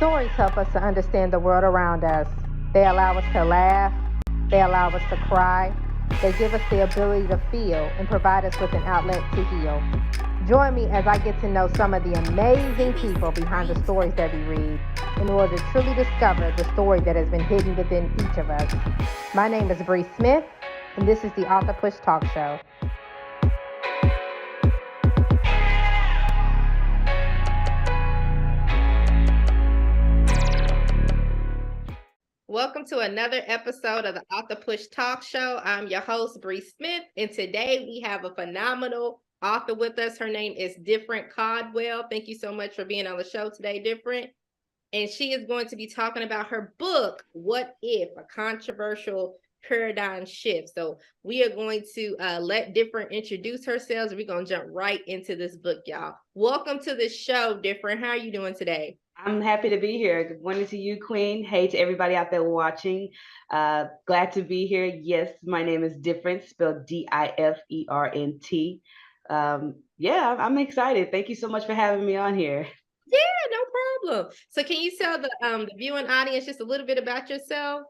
Stories help us to understand the world around us. They allow us to laugh, they allow us to cry, they give us the ability to feel and provide us with an outlet to heal. Join me as I get to know some of the amazing people behind the stories that we read in order to truly discover the story that has been hidden within each of us. My name is Bre Smith, and this is the Author Push Talk Show. Welcome to another episode of the Author Push Talk Show. I'm your host, Bre Smith, and today we have a phenomenal author with us. Her name is Different Caldwell. Thank you so much for being on the show today, Different. And she is going to be talking about her book, What If? A Controversial Paradigm Shift. So we are going to let Different introduce herself. We're going to jump right into this book, y'all. Welcome to the show, Different. How are you doing today? I'm happy to be here. Good morning to you, Queen. Hey to everybody out there watching. Glad to be here. Yes, my name is Different, spelled Different. I'm excited. Thank you so much for having me on here. Yeah, no problem. So can you tell the viewing audience just a little bit about yourself?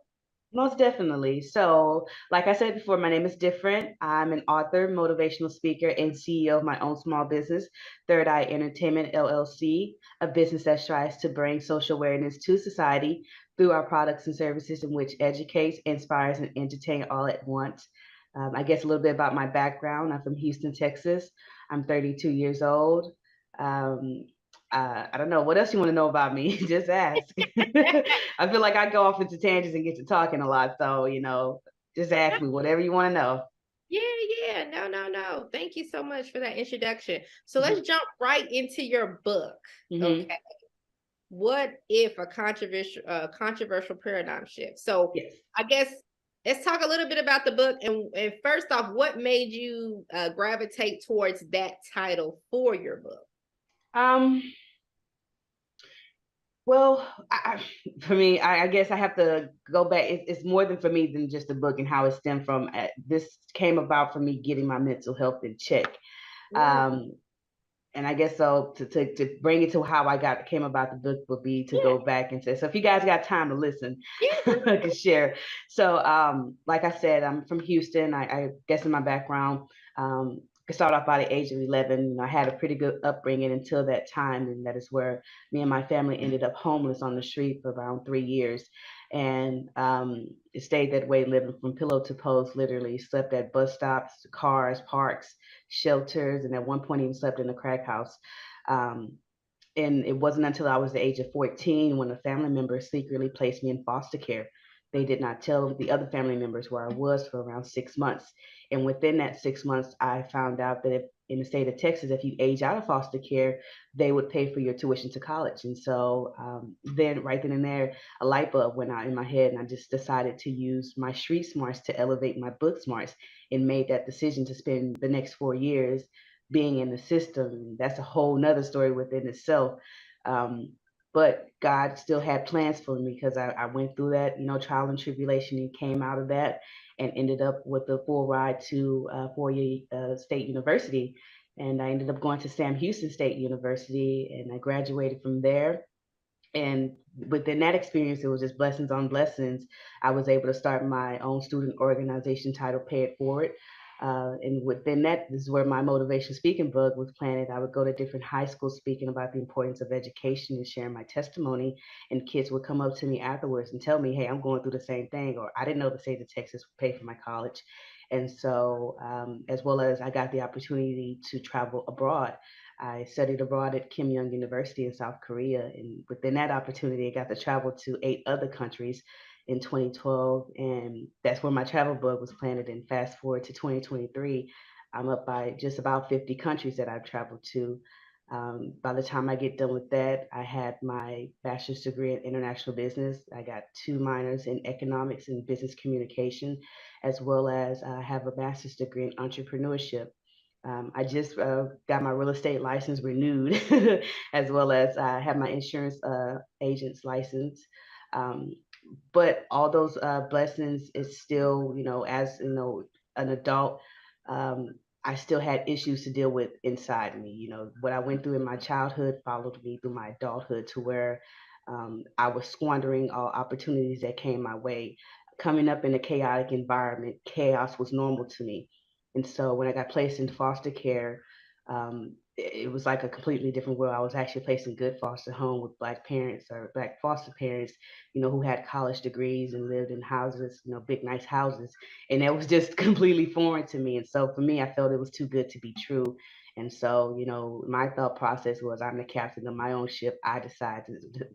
Most definitely. So, like I said before, my name is Different. I'm an author, motivational speaker, and CEO of my own small business, Third Eye Entertainment LLC, a business that strives to bring social awareness to society through our products and services in which educates, inspires, and entertain all at once. I guess a little bit about my background. I'm from Houston, Texas. I'm 32 years old. Um, I don't know. What else you want to know about me? Just ask. I feel like I go off into tangents and get to talking a lot. So, just ask me whatever you want to know. Yeah. No. Thank you so much for that introduction. So let's jump right into your book. Mm-hmm. Okay. What if a controversial paradigm shift? So Yes. I guess let's talk a little bit about the book. And first off, what made you gravitate towards that title for your book? Um, well, for me, I guess I have to go back. It's more than for me than just the book and how it stemmed from. This came about for me getting my mental health in check. Um, and I guess so to bring it to how I came about the book would be to go back and say, so if you guys got time to listen, I can share. So like I said, I'm from Houston. I guess in my background, I started off by the age of 11. I had a pretty good upbringing until that time, and that is where me and my family ended up homeless on the street for around 3 years. And it stayed that way, living from pillow to post, literally slept at bus stops, cars, parks, shelters, and at one point even slept in a crack house. Um, and it wasn't until I was the age of 14 when a family member secretly placed me in foster care. They did not tell the other family members where I was for around 6 months. And within that 6 months, I found out that if, in the state of Texas, if you age out of foster care, they would pay for your tuition to college. And so then, right then and there, a light bulb went out in my head, and I just decided to use my street smarts to elevate my book smarts, and made that decision to spend the next 4 years being in the system. That's a whole nother story within itself. Um, but God still had plans for me because I went through that, trial and tribulation, and came out of that and ended up with a full ride to 4-year state university. And I ended up going to Sam Houston State University, and I graduated from there. And within that experience, it was just blessings on blessings. I was able to start my own student organization titled Pay It Forward. And within that, this is where my motivation speaking bug was planted. I would go to different high schools speaking about the importance of education and sharing my testimony. And kids would come up to me afterwards and tell me, hey, I'm going through the same thing, or I didn't know the state of Texas would pay for my college. And so, as well as I got the opportunity to travel abroad. I studied abroad at Kim Young University in South Korea. And within that opportunity, I got to travel to 8 other countries in 2012. And that's where my travel bug was planted. And fast forward to 2023, I'm up by just about 50 countries that I've traveled to. By the time I get done with that, I had my bachelor's degree in international business. I got 2 minors in economics and business communication, as well as I have a master's degree in entrepreneurship. I just got my real estate license renewed, as well as I have my insurance agent's license. Um, but all those blessings is still, as an adult, um, I still had issues to deal with inside me. What I went through in my childhood followed me through my adulthood, to where I was squandering all opportunities that came my way. Coming up in a chaotic environment, chaos was normal to me. And so when I got placed in foster care, it was like a completely different world. I was actually placed in good foster home with Black parents or Black foster parents, who had college degrees and lived in houses, big, nice houses. And that was just completely foreign to me. And so for me, I felt it was too good to be true. And so, my thought process was I'm the captain of my own ship. I decide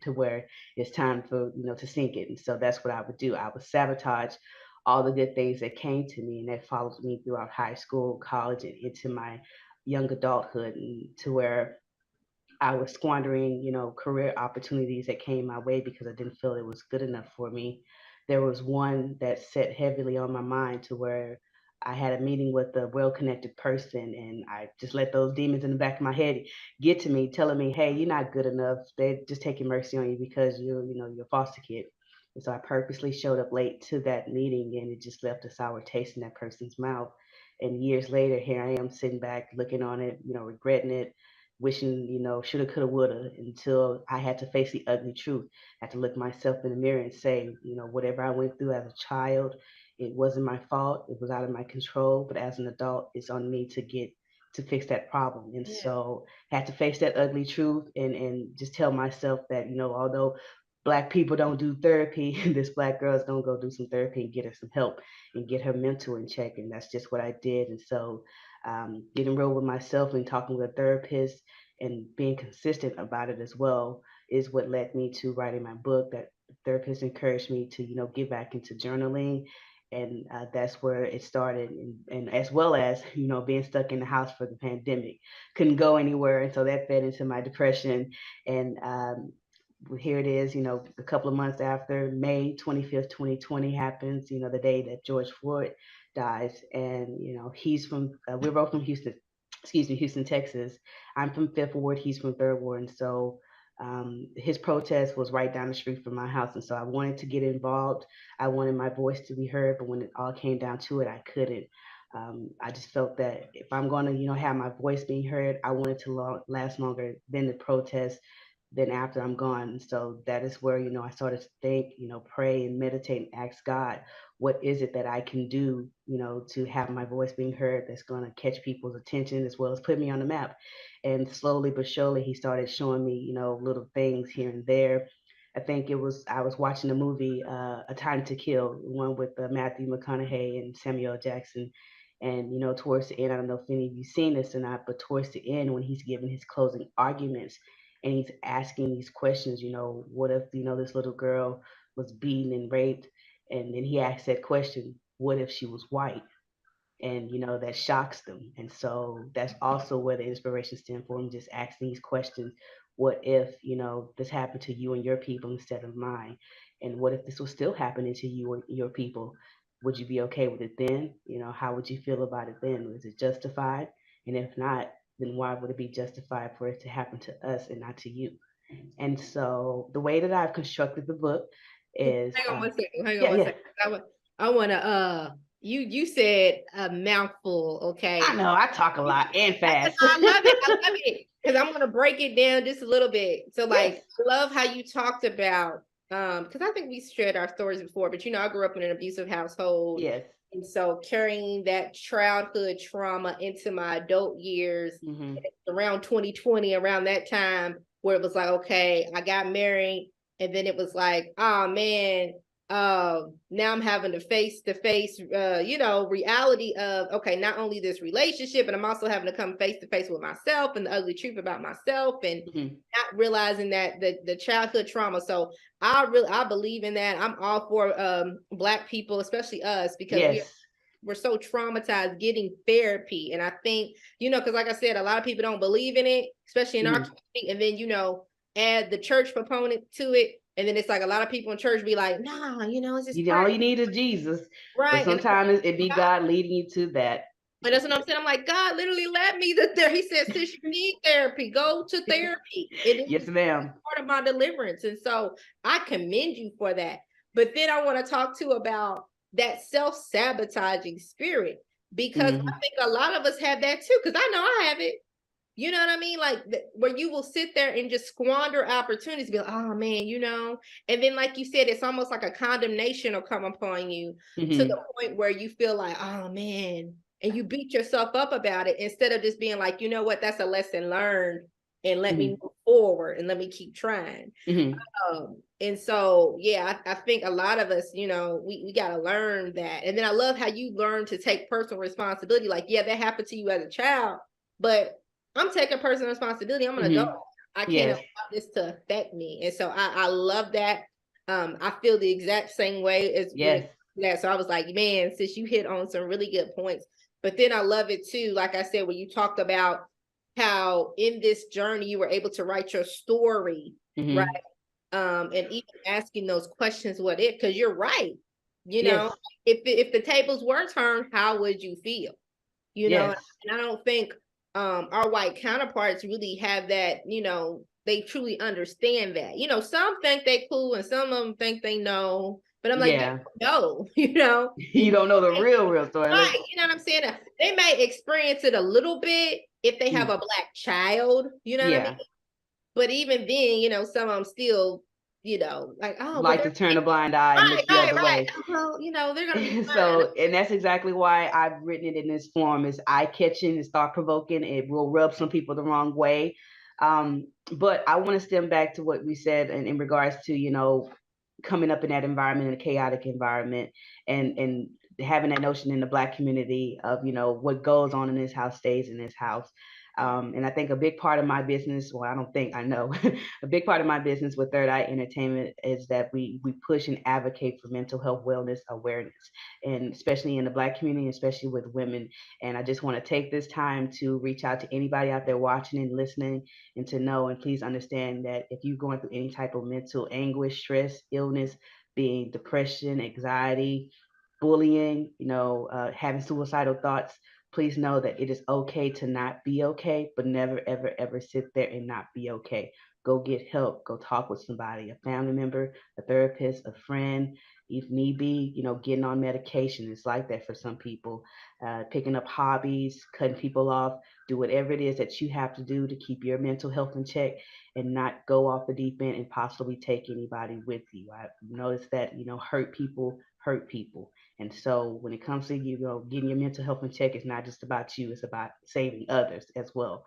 to where it's time for, to sink it. And so that's what I would do. I would sabotage all the good things that came to me and that followed me throughout high school, college, and into my young adulthood, and to where I was squandering, career opportunities that came my way because I didn't feel it was good enough for me. There was one that set heavily on my mind to where I had a meeting with a well-connected person, and I just let those demons in the back of my head get to me, telling me, "Hey, you're not good enough. They're just taking mercy on you because you're a foster kid." And so I purposely showed up late to that meeting, and it just left a sour taste in that person's mouth. And years later, here I am sitting back, looking on it, regretting it, wishing, shoulda, coulda, woulda, until I had to face the ugly truth. I had to look myself in the mirror and say, whatever I went through as a child, it wasn't my fault. It was out of my control. But as an adult, it's on me to fix that problem. And Yeah. so I had to face that ugly truth and just tell myself that, although Black people don't do therapy, this Black girl is gonna go do some therapy and get her some help and get her mental in check. And that's just what I did. And so getting real with myself and talking with a therapist and being consistent about it as well is what led me to writing my book. That therapist encouraged me to get back into journaling, and that's where it started. And as well as being stuck in the house for the pandemic, couldn't go anywhere, and so that fed into my depression. And here it is, a couple of months after May 25th, 2020 happens, the day that George Floyd dies. And, he's from, we're both from Houston, excuse me, Houston, Texas. I'm from Fifth Ward, he's from Third Ward. And so his protest was right down the street from my house. And so I wanted to get involved. I wanted my voice to be heard, but when it all came down to it, I couldn't. I just felt that if I'm going to, have my voice being heard, I wanted to last longer than the protest, then after I'm gone. So that is where, I started to think, pray and meditate and ask God, what is it that I can do, to have my voice being heard that's going to catch people's attention as well as put me on the map. And slowly but surely, he started showing me, little things here and there. I was watching the movie A Time to Kill, one with Matthew McConaughey and Samuel Jackson. And towards the end, I don't know if any of you seen this or not, but towards the end, when he's giving his closing arguments, and he's asking these questions, what if, this little girl was beaten and raped? And then he asks that question, what if she was white? And, that shocks them. And so that's also where the inspiration stemmed from, just asking these questions. What if, this happened to you and your people instead of mine? And what if this was still happening to you and your people? Would you be okay with it then? How would you feel about it then? Was it justified? And if not, then why would it be justified for it to happen to us and not to you? And so the way that I've constructed the book is, Hang on one second. Hang on yeah, one yeah. second. I want to you said a mouthful, okay? I know I talk a lot and fast. I love it. I love it because I'm gonna break it down just a little bit. So, like, Yes. I love how you talked about because I think we shared our stories before, but I grew up in an abusive household. Yes. And so carrying that childhood trauma into my adult years, Mm-hmm. around 2020, around that time where it was like, okay, I got married, and then it was like, oh man, now I'm having to face reality of, okay, not only this relationship, but I'm also having to come face to face with myself and the ugly truth about myself, and not realizing that the childhood trauma. So I believe in that. I'm all for Black people, especially us, because Yes. we're so traumatized getting therapy. And I think, because like I said, a lot of people don't believe in it, especially in our community. And then, add the church proponent to it. And then it's like a lot of people in church be like, nah, it's just All you need is Jesus. But right. sometimes it be God leading you to that. And that's what I'm saying. I'm like, God literally led me there. He said, since you need therapy, go to therapy. It Yes, is ma'am. part of my deliverance. And so I commend you for that. But then I want to talk to about that self-sabotaging spirit, because I think a lot of us have that too. Because I know I have it. You know what I mean? Like where you will sit there and just squander opportunities, be like, oh man, and then like you said, it's almost like a condemnation will come upon you to the point where you feel like, oh man, and you beat yourself up about it instead of just being like, you know what, that's a lesson learned, and let me move forward and let me keep trying. And so yeah, I think a lot of us, we got to learn that. And then I love how you learn to take personal responsibility. Like, yeah, that happened to you as a child, but I'm taking personal responsibility. I'm an adult. I can't allow this to affect me. And so I love that. I feel the exact same way as that. So I was like, man, since you hit on some really good points, but then I love it too. Like I said, when you talked about how in this journey you were able to write your story, right? And even asking those questions, what if? Because you're right. If the tables were turned, how would you feel? And I don't think our white counterparts really have that, they truly understand that. Some think they cool and some of them think they know. But I'm like, no, you don't know the real story. Right, you know what I'm saying? They may experience it a little bit if they have a Black child, you know what I mean? But even then, some of them still, like, oh, like to turn a blind eye and look the other way. Well, they're gonna be so, and that's exactly why I've written it in this form. Is eye-catching, it's thought-provoking. It will rub some people the wrong way. But I want to stem back to what we said in regards to, coming up in that environment, in a chaotic environment, and having that notion in the Black community of, what goes on in this house stays in this house. And I think a big part of my business, well, I don't think, I know, a big part of my business with Third Eye Entertainment is that we push and advocate for mental health wellness awareness, and especially in the Black community, especially with women. And I just want to take this time to reach out to anybody out there watching and listening, and to know, and please understand that if you're going through any type of mental anguish, stress, illness, being depression, anxiety, bullying, having suicidal thoughts, please know that it is okay to not be okay, but never, ever, ever sit there and not be okay. Go get help. Go talk with somebody, a family member, a therapist, a friend. If need be, getting on medication. It's like that for some people. Picking up hobbies, cutting people off, do whatever it is that you have to do to keep your mental health in check and not go off the deep end and possibly take anybody with you. I've noticed that, hurt people hurt people. And so when it comes to, getting your mental health in check, it's not just about you, it's about saving others as well.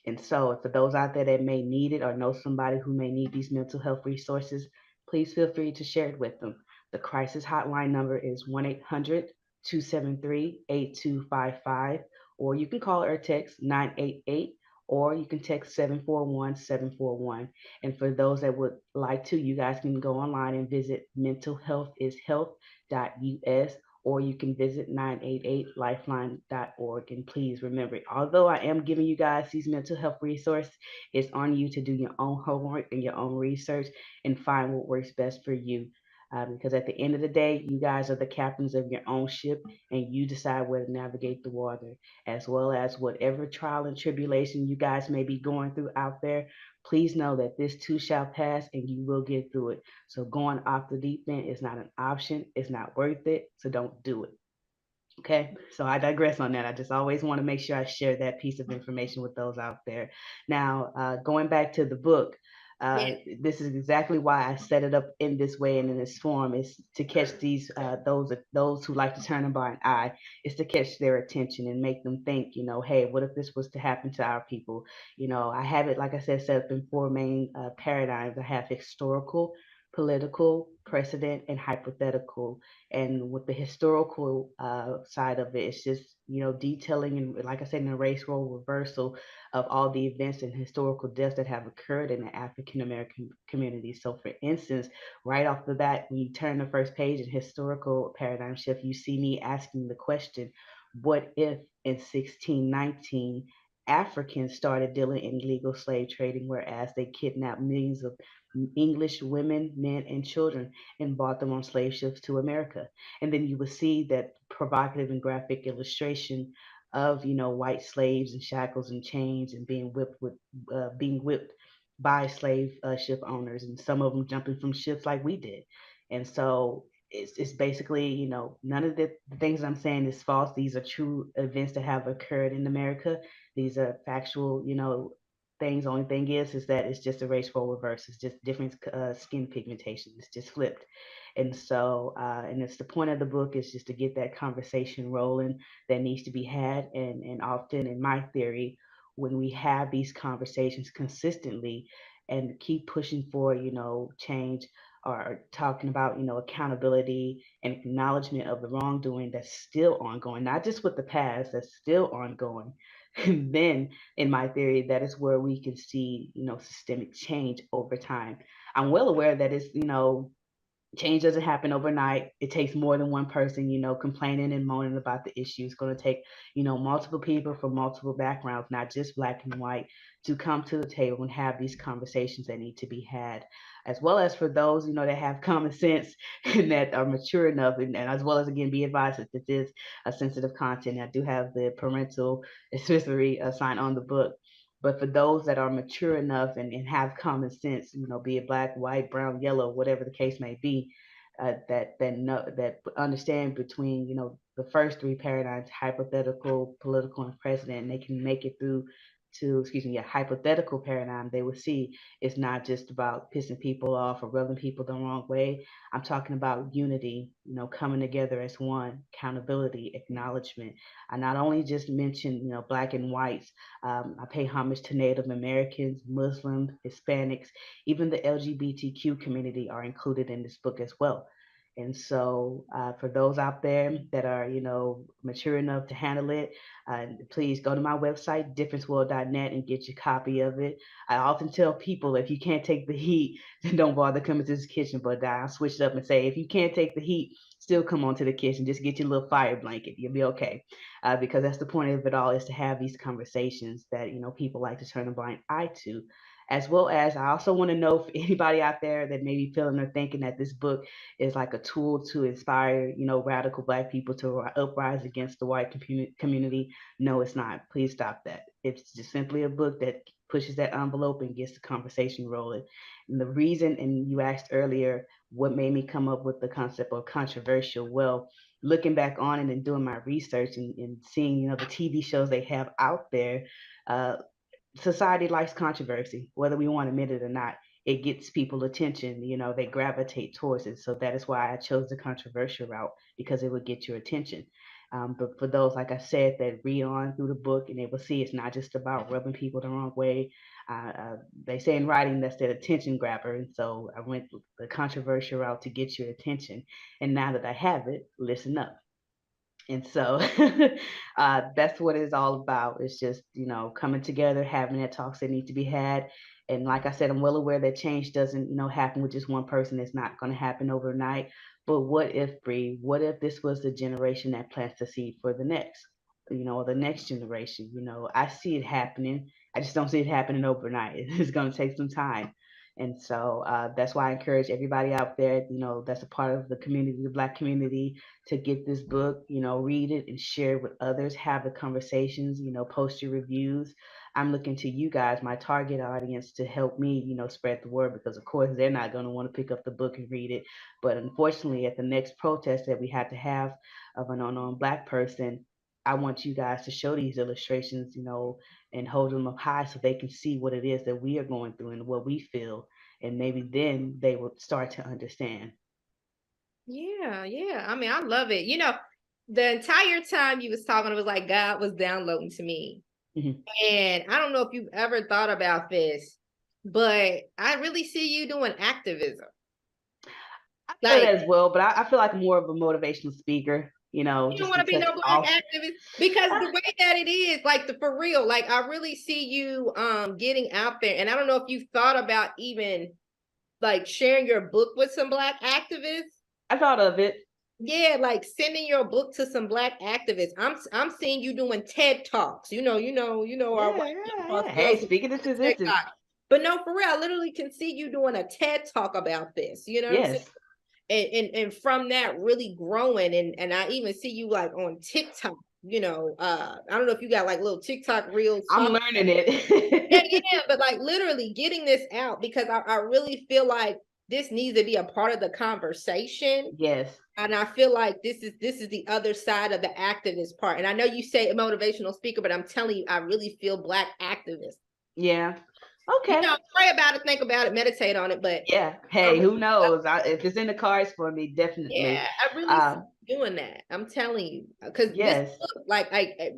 And so for those out there that may need it or know somebody who may need these mental health resources, please feel free to share it with them. The crisis hotline number is 1-800-273-8255, or you can call or text 988, or you can text 741-741. And for those that would like to, you guys can go online and visit mentalhealthishealth.us, or you can visit 988lifeline.org. And please remember, although I am giving you guys these mental health resources, it's on you to do your own homework and your own research and find what works best for you. Because at the end of the day, you guys are the captains of your own ship, and you decide where to navigate the water, as well as whatever trial and tribulation you guys may be going through out there. Please know that this too shall pass and you will get through it. So going off the deep end is not an option. It's not worth it. So don't do it. Okay, so I digress on that. I just always want to make sure I share that piece of information with those out there. Now, going back to the book, this is exactly why I set it up in this way and in this form, is to catch those who like to turn a blind eye, is to catch their attention and make them think, hey, what if this was to happen to our people? I have it, like I said, set up in four main paradigms. I have historical, political, precedent, and hypothetical. And with the historical side of it, it's just, detailing and, like I said, an erase role reversal of all the events and historical deaths that have occurred in the African American community. So for instance, right off the bat, when you turn the first page in historical paradigm shift, you see me asking the question, what if in 1619 Africans started dealing in illegal slave trading, whereas they kidnapped millions of English women, men, and children and brought them on slave ships to America? And then you would see that provocative and graphic illustration of, white slaves in shackles and chains and being whipped by slave ship owners, and some of them jumping from ships like we did. And so it's basically, none of the things I'm saying is false. These are true events that have occurred in America. These are factual, things. Only thing is that it's just a race role reverse. It's just different skin pigmentation. It's just flipped. And so, and it's the point of the book is just to get that conversation rolling that needs to be had. And often, in my theory, when we have these conversations consistently and keep pushing for, change, or talking about, accountability and acknowledgement of the wrongdoing that's still ongoing, not just with the past, that's still ongoing. And then, in my theory, that is where we can see, systemic change over time. I'm well aware that it's, change doesn't happen overnight. It takes more than one person, complaining and moaning about the issue. It's going to take, multiple people from multiple backgrounds, not just black and white, to come to the table and have these conversations that need to be had, as well as for those, that have common sense and that are mature enough, and as well as, again, be advised that this is a sensitive content. I do have the parental advisory sign on the book. But for those that are mature enough and have common sense, be it black, white, brown, yellow, whatever the case may be, that understand between, the first three paradigms, hypothetical, political, and president, and they can make it through to, excuse me, a hypothetical paradigm. They will see it's not just about pissing people off or rubbing people the wrong way. I'm talking about unity, coming together as one, accountability, acknowledgement. I not only just mentioned, black and whites. I pay homage to Native Americans, Muslims, Hispanics, even the LGBTQ community are included in this book as well. And so, for those out there that are, mature enough to handle it, please go to my website, differenceworld.net, and get your copy of it. I often tell people, if you can't take the heat, then don't bother coming to this kitchen. But I'll switch it up and say, if you can't take the heat, still come on to the kitchen. Just get your little fire blanket. You'll be okay. Because that's the point of it all, is to have these conversations that, people like to turn a blind eye to. As well as, I also want to know, for anybody out there that may be feeling or thinking that this book is like a tool to inspire, radical black people to uprise against the white community. No, it's not. Please stop that. It's just simply a book that pushes that envelope and gets the conversation rolling. And the reason, and you asked earlier, what made me come up with the concept of controversial? Well, looking back on it and doing my research and seeing, the TV shows they have out there, uh, society likes controversy, whether we want to admit it or not. It gets people attention, they gravitate towards it. So that is why I chose the controversial route, because it would get your attention. But for those, like I said, that read on through the book, and they will see it's not just about rubbing people the wrong way. They say in writing that's that attention grabber. And so I went the controversial route to get your attention. And now that I have it, listen up. And so that's what it's all about. It's just, coming together, having that talks that need to be had. And like I said, I'm well aware that change doesn't, happen with just one person. It's not going to happen overnight. But what if, Bree, what if this was the generation that plants the seed for the next, or the next generation? I see it happening. I just don't see it happening overnight. It's going to take some time. And so that's why I encourage everybody out there, that's a part of the community, the Black community, to get this book, read it and share it with others, have the conversations, post your reviews. I'm looking to you guys, my target audience, to help me, spread the word, because of course they're not going to want to pick up the book and read it. But unfortunately, at the next protest that we have to have of an unknown Black person, I want you guys to show these illustrations, and hold them up high so they can see what it is that we are going through and what we feel. And maybe then they will start to understand. Yeah, yeah. I mean, I love it. The entire time you was talking, it was like God was downloading to me. Mm-hmm. And I don't know if you've ever thought about this, but I really see you doing activism. I feel that as well, but I feel like more of a motivational speaker, you don't just want to be because no Black activist, because the way that it is, like, for real, like, I really see you getting out there. And I don't know if you've thought about even like sharing your book with some Black activists. I thought of it. Yeah, like sending your book to some Black activists. I'm seeing you doing TED Talks. Our white yeah. Hey, speaking into existence. But no, for real, I literally can see you doing a TED Talk about this. You know what I'm saying? And from that really growing, and I even see you like on TikTok. I don't know if you got like little TikTok reels. I'm learning it. yeah, but like literally getting this out, because I really feel like this needs to be a part of the conversation. Yes. And I feel like this is the other side of the activist part. And I know you say a motivational speaker, but I'm telling you, I really feel Black activists. Yeah. You Okay. know, pray about it, think about it, meditate on it. But Yeah. I Hey, really, who knows? If it's in the cards for me, definitely. yeah, I really see you doing that. I'm telling you, because this Yes. book, like,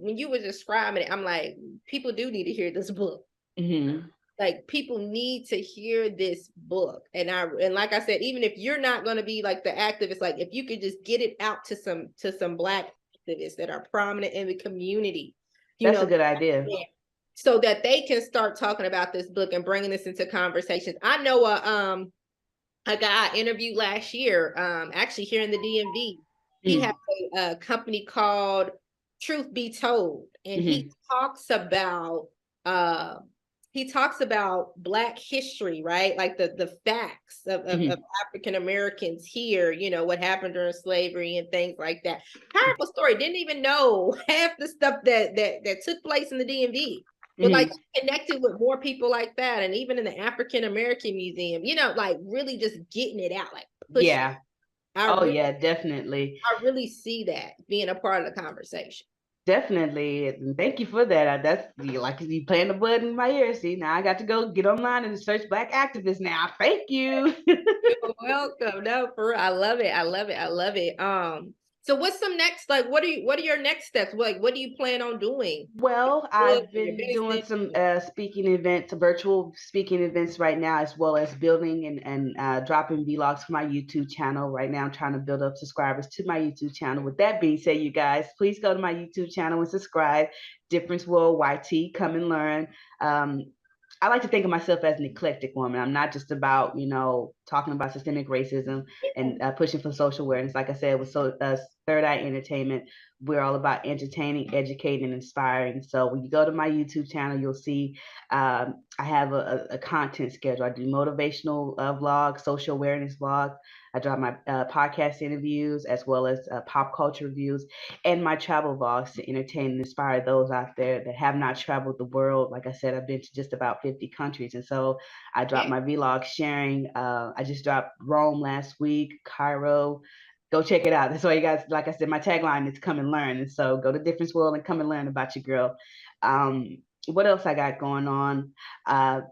when you were describing it, I'm like, people do need to hear this book. Hmm. Like, people need to hear this book. And like I said, even if you're not going to be like the activist, like if you could just get it out to some Black activists that are prominent in the community, you That's a know, good idea. so that they can start talking about this book and bringing this into conversations. I know a guy I interviewed last year, actually here in the DMV. He has a company called Truth Be Told, and Mm-hmm. uh, he talks about Black history, right? Like the facts Mm-hmm. of African Americans here, you know, what happened during slavery and things like that. Powerful story. Didn't even know half the stuff that took place in the DMV. But like Mm-hmm. connected with more people like that, and even in the African American Museum, you know, like really just getting it out, like pushing. Yeah. I Oh really, yeah, definitely. I really see that being a part of the conversation. Definitely. And thank you for that. That's like you playing the bud in my ear. See, now I got to go get online and search Black activists now. Thank you. You're welcome. No, for real. I love it. I love it. I love it. So what's some next, like what are your next steps? Like what do you plan on doing? Well, Book I've or your been doing business? some speaking events, virtual speaking events right now, as well as building and dropping vlogs for my YouTube channel. Right now, I'm trying to build up subscribers to my YouTube channel. With that being said, you guys, please go to my YouTube channel and subscribe. Difference World YT, come and learn. Um, I like to think of myself as an eclectic woman. I'm not just about, talking about systemic racism and pushing for social awareness. Like I said, with Third Eye Entertainment, we're all about entertaining, educating, and inspiring. So when you go to my YouTube channel, you'll see I have a content schedule. I do motivational vlogs, social awareness vlogs. I drop my podcast interviews as well as pop culture reviews and my travel vlogs to entertain and inspire those out there that have not traveled the world. Like I said, I've been to just about 50 countries. And so I dropped my vlog sharing. I just dropped Rome last week, Cairo. Go check it out. That's why you guys, like I said, my tagline is come and learn. And so go to Difference World and come and learn about your girl. What else I got going on? Uh,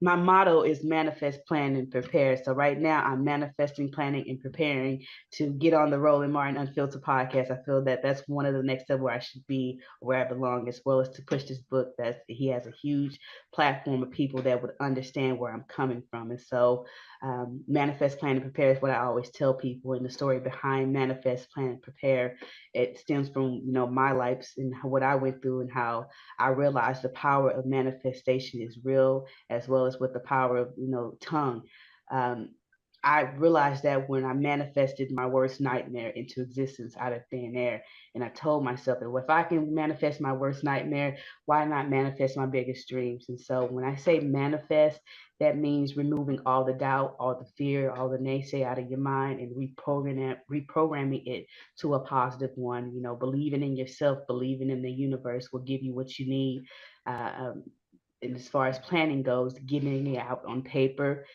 my motto is manifest, plan, and prepare. So right now I'm manifesting, planning, and preparing to get on the Rolling Martin Unfiltered podcast. I feel that that's one of the next step where I should be, where I belong, as well as to push this book. That he has a huge platform of people that would understand where I'm coming from. And so manifest, plan, and prepare is what I always tell people. And the story behind manifest, plan, and prepare, it stems from my life and what I went through and how I realized the power of manifestation is real, as well as with the power of tongue. Um, I realized that when I manifested my worst nightmare into existence out of thin air, and I told myself that if I can manifest my worst nightmare, why not manifest my biggest dreams? And so when I say manifest, that means removing all the doubt, all the fear, all the naysay out of your mind and reprogramming it to a positive one. Believing in yourself, believing in the universe will give you what you need. Uh, um, and as far as planning goes, getting it out on paper,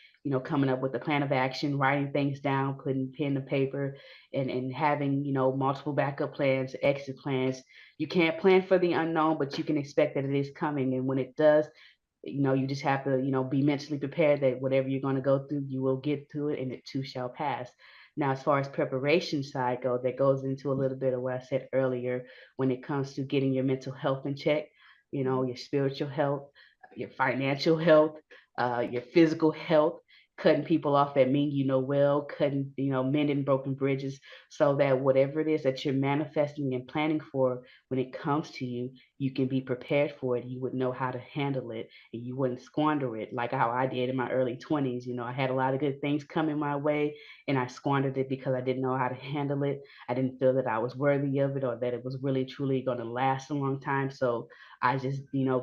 coming up with a plan of action, writing things down, putting pen to paper, and having, multiple backup plans, exit plans. You can't plan for the unknown, but you can expect that it is coming. And when it does, you just have to, be mentally prepared that whatever you're going to go through, you will get through it and it too shall pass. Now, as far as preparation side goes, that goes into a little bit of what I said earlier when it comes to getting your mental health in check, your spiritual health, your financial health, your physical health, cutting people off that mean well, cutting, mending broken bridges, so that whatever it is that you're manifesting and planning for, when it comes to you, you can be prepared for it. You would know how to handle it and you wouldn't squander it like how I did in my early 20s. I had a lot of good things coming my way and I squandered it because I didn't know how to handle it. I didn't feel that I was worthy of it or that it was really truly going to last a long time. So I just,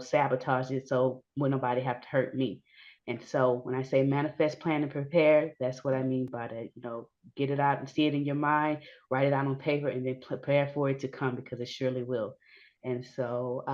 sabotaged it so would nobody have to hurt me. And so when I say manifest, plan, and prepare, that's what I mean by that. Get it out and see it in your mind, write it out on paper, and then prepare for it to come because it surely will. And so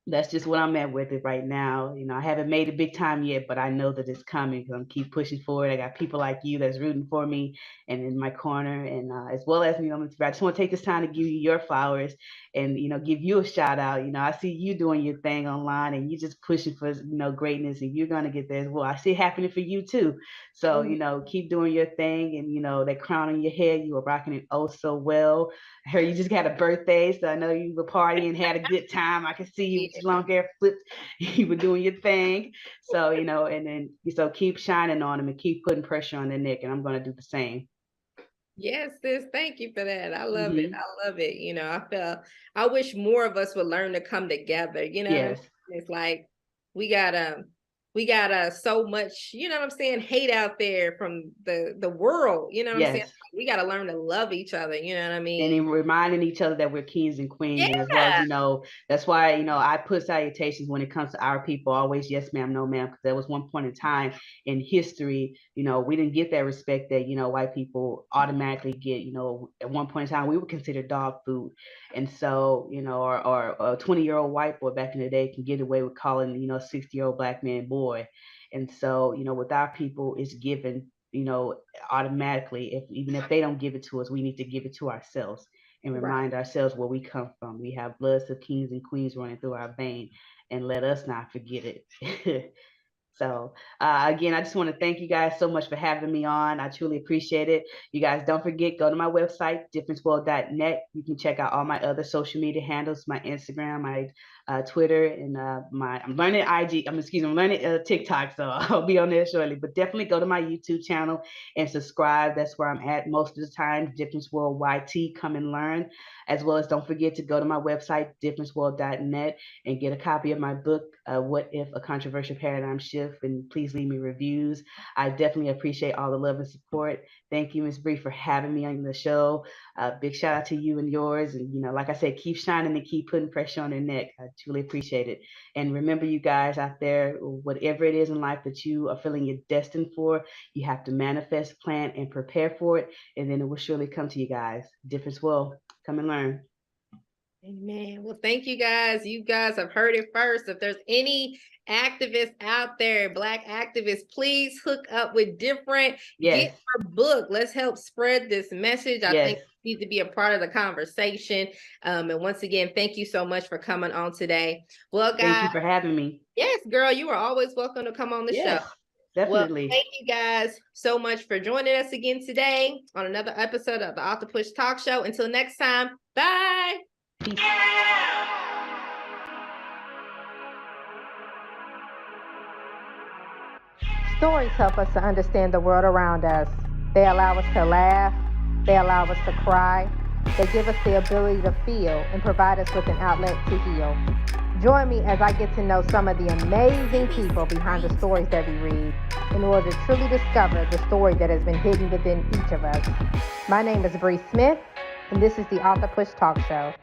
that's just what I'm at with it right now. I haven't made it big time yet, but I know that it's coming because I'm keep pushing forward. I got people like you that's rooting for me and in my corner, and as well as I just want to take this time to give you your flowers and give you a shout out. I see you doing your thing online and you just pushing for greatness, and you're gonna get there as well. I see it happening for you too. So keep doing your thing, and that crown on your head, you are rocking it oh so well. I heard you just got a birthday, so I know you were partying, had a good time. I can see you with your long hair flipped. You were doing your thing. So, and then so keep shining on them and keep putting pressure on their neck. And I'm going to do the same. Yes, sis. Thank you for that. I love it. I love it. I wish more of us would learn to come together. Yes. It's like we got so much, what I'm saying, hate out there from the world. What I'm saying? Yes. We got to learn to love each other. You know what I mean? And in reminding each other that we're kings and queens, and as well as that's why I put salutations when it comes to our people. Always yes ma'am, no ma'am, because there was one point in time in history, we didn't get that respect that white people automatically get. At one point in time we were considered dog food, and so or a 20-year-old white boy back in the day can get away with calling a 60-year-old black man boy, and so with our people it's given automatically. Even if they don't give it to us, we need to give it to ourselves and remind ourselves where we come from. We have bloods of kings and queens running through our vein, and let us not forget it. So again, I just want to thank you guys so much for having me on. I truly appreciate it. You guys don't forget, go to my website, differenceworld.net. You can check out all my other social media handles, my Instagram, my Twitter, and I'm learning IG. I'm learning TikTok, so I'll be on there shortly. But definitely go to my YouTube channel and subscribe. That's where I'm at most of the time. Difference World YT. Come and learn. As well as don't forget to go to my website, differenceworld.net, and get a copy of my book, What If? A Controversial Paradigm Shift, and please leave me reviews. I definitely appreciate all the love and support. Thank you, Ms. Bre, for having me on the show. Big shout out to you and yours. And, like I said, keep shining and keep putting pressure on their neck. I truly appreciate it. And remember, you guys out there, whatever it is in life that you are feeling you're destined for, you have to manifest, plan, and prepare for it. And then it will surely come to you guys. Difference World. Come and learn. Amen. Well, thank you guys. You guys have heard it first. If there's any activists out there, Black activists, please hook up with Different. Yes. Get our book. Let's help spread this message. I think you need to be a part of the conversation. And once again, thank you so much for coming on today. Well, guys. Thank you for having me. Yes, girl, you are always welcome to come on the show. Definitely. Well, thank you guys so much for joining us again today on another episode of the Author Push Talk Show. Until next time, bye. Peace. Stories help us to understand the world around us. They allow us to laugh. They allow us to cry. They give us the ability to feel and provide us with an outlet to heal. Join me as I get to know some of the amazing people behind the stories that we read in order to truly discover the story that has been hidden within each of us. My name is Bre Smith, and this is the Author Push Talk Show.